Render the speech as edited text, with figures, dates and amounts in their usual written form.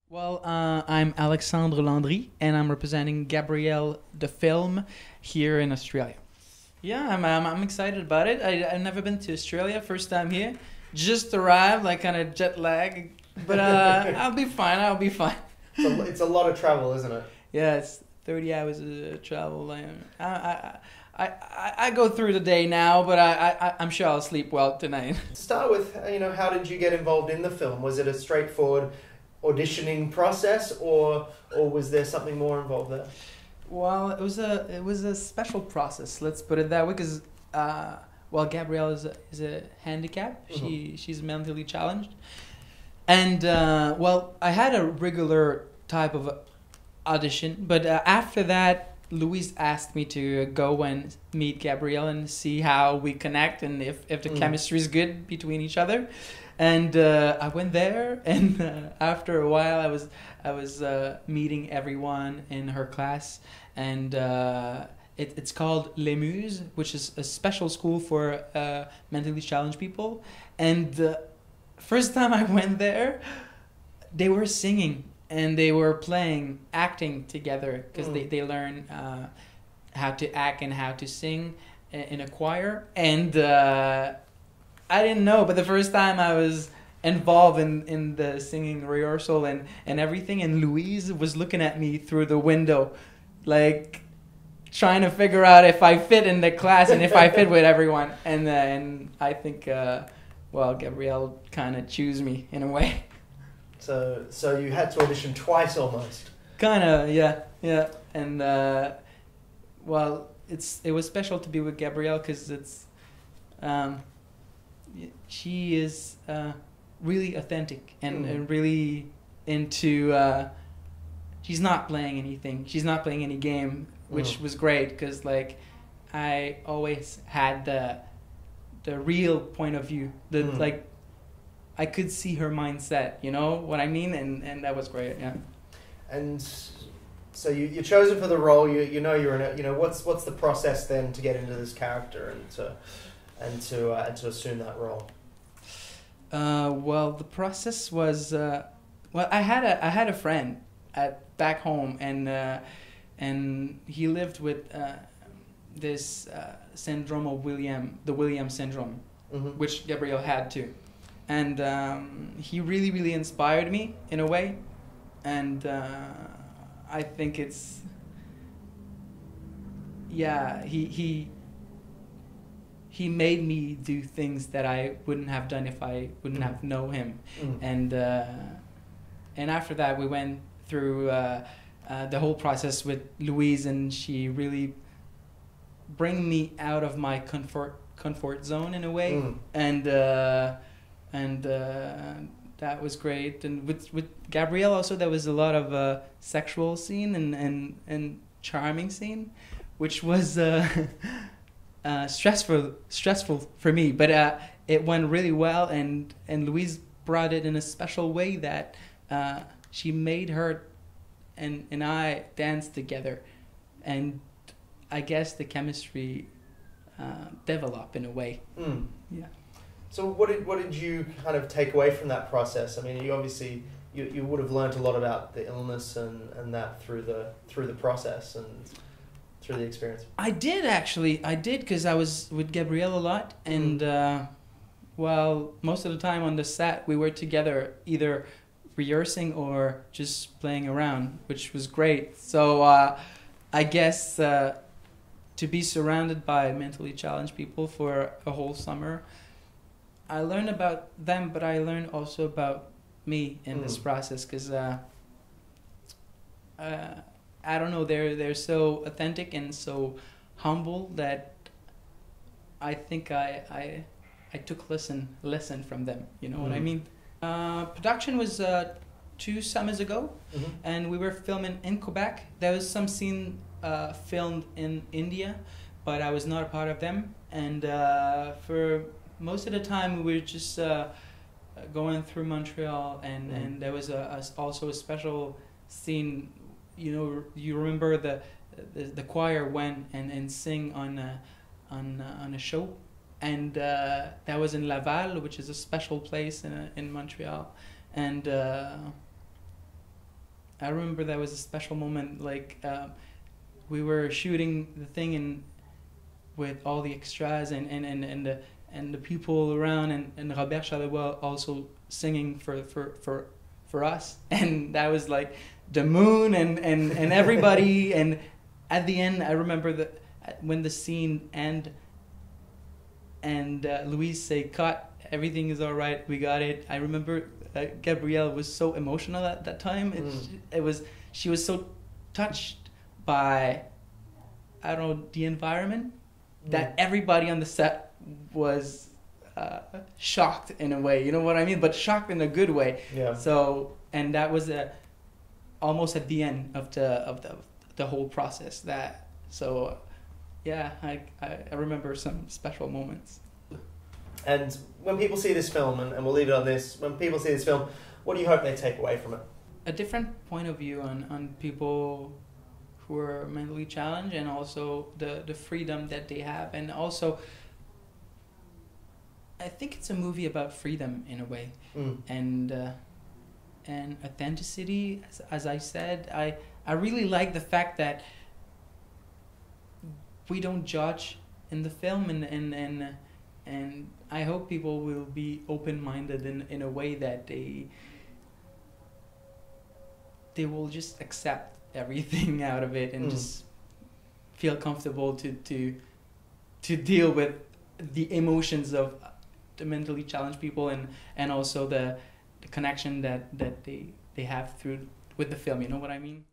Well, I'm Alexandre Landry, and I'm representing Gabrielle the film here in Australia. Yeah, I'm excited about it. I've never been to Australia, first time here. Just arrived, like kind of jet lag, but I'll be fine. I'll be fine. It's a lot of travel, isn't it? Yeah, it's 30 hours of travel. Like, I go through the day now, but I'm sure I'll sleep well tonight. Start with, how did you get involved in the film? Was it a straightforward auditioning process, or was there something more involved there? Well, it was a special process. Let's put it that way, because well, Gabrielle is a handicap. She's mentally challenged, and well, I had a regular type of audition, but after that, Louise asked me to go and meet Gabrielle and see how we connect and if the chemistry is good between each other. And I went there, and after a while, I was meeting everyone in her class, and it's called Les Muses, which is a special school for mentally challenged people. And first time I went there, they were singing and they were playing, acting together, because they learn how to act and how to sing in a choir. And I didn't know, but the first time I was involved in the singing rehearsal and everything, and Louise was looking at me through the window, like trying to figure out if I fit in the class and if I fit with everyone. And I think, well, Gabrielle kind of chose me in a way. So you had to audition twice almost. Kind of, yeah. And well, it was special to be with Gabrielle, because she is really authentic and really into. She's not playing anything. She's not playing any game, which was great, because like I always had the real point of view. Like I could see her mindset. You know what I mean? And that was great. Yeah. And so you're chosen for the role. You know you're in it. What's the process then to get into this character and to assume that role? Well, the process was well. I had a friend back home, and he lived with this syndrome of the Williams syndrome, which Gabrielle had too, and he really inspired me in a way, and I think it's he made me do things that I wouldn't have done if I wouldn't have known him. And after that, we went through the whole process with Louise, and she really bring me out of my comfort zone in a way. And that was great. And with Gabrielle also, there was a lot of sexual scene and charming scene, which was stressful for me, but it went really well, and Louise brought it in a special way that she made her and I dance together, and I guess the chemistry developed in a way. Yeah. So what did you kind of take away from that process? I mean, you obviously you would have learned a lot about the illness and that through the process and through the experience. I did, because I was with Gabrielle a lot, and well, most of the time on the set we were together, either rehearsing or just playing around, which was great. So I guess to be surrounded by mentally challenged people for a whole summer, I learned about them, but I learned also about me in this process, because I don't know, they're so authentic and so humble that I think I took lesson from them. You know what I mean? Production was 2 summers ago, and we were filming in Quebec. There was some scene filmed in India, but I was not a part of them. And for most of the time, we were just going through Montreal, and there was also a special scene. You remember the choir went and sing on a show, and that was in Laval, which is a special place in Montreal, and I remember that was a special moment. Like we were shooting the thing and with all the extras and the people around and Robert Charlevoix also singing for us, and that was like the moon and everybody. And at the end I remember that when the scene ended and Louise say cut, everything is all right, we got it. I remember Gabrielle was so emotional at that time. She was so touched by, I don't know, the environment, that everybody on the set was shocked in a way, you know what I mean? But shocked in a good way. Yeah. So, and that was almost at the end of the whole process. Yeah, I remember some special moments. And when people see this film, and we'll leave it on this, when people see this film, what do you hope they take away from it? A different point of view on people who are mentally challenged, and also the freedom that they have. And also, I think it's a movie about freedom in a way. And authenticity, as I said. I really like the fact that we don't judge in the film, and I hope people will be open-minded in a way that they will just accept everything out of it and just feel comfortable to deal with the emotions of the mentally challenged people, and also the connection that they have with the film, you know what I mean?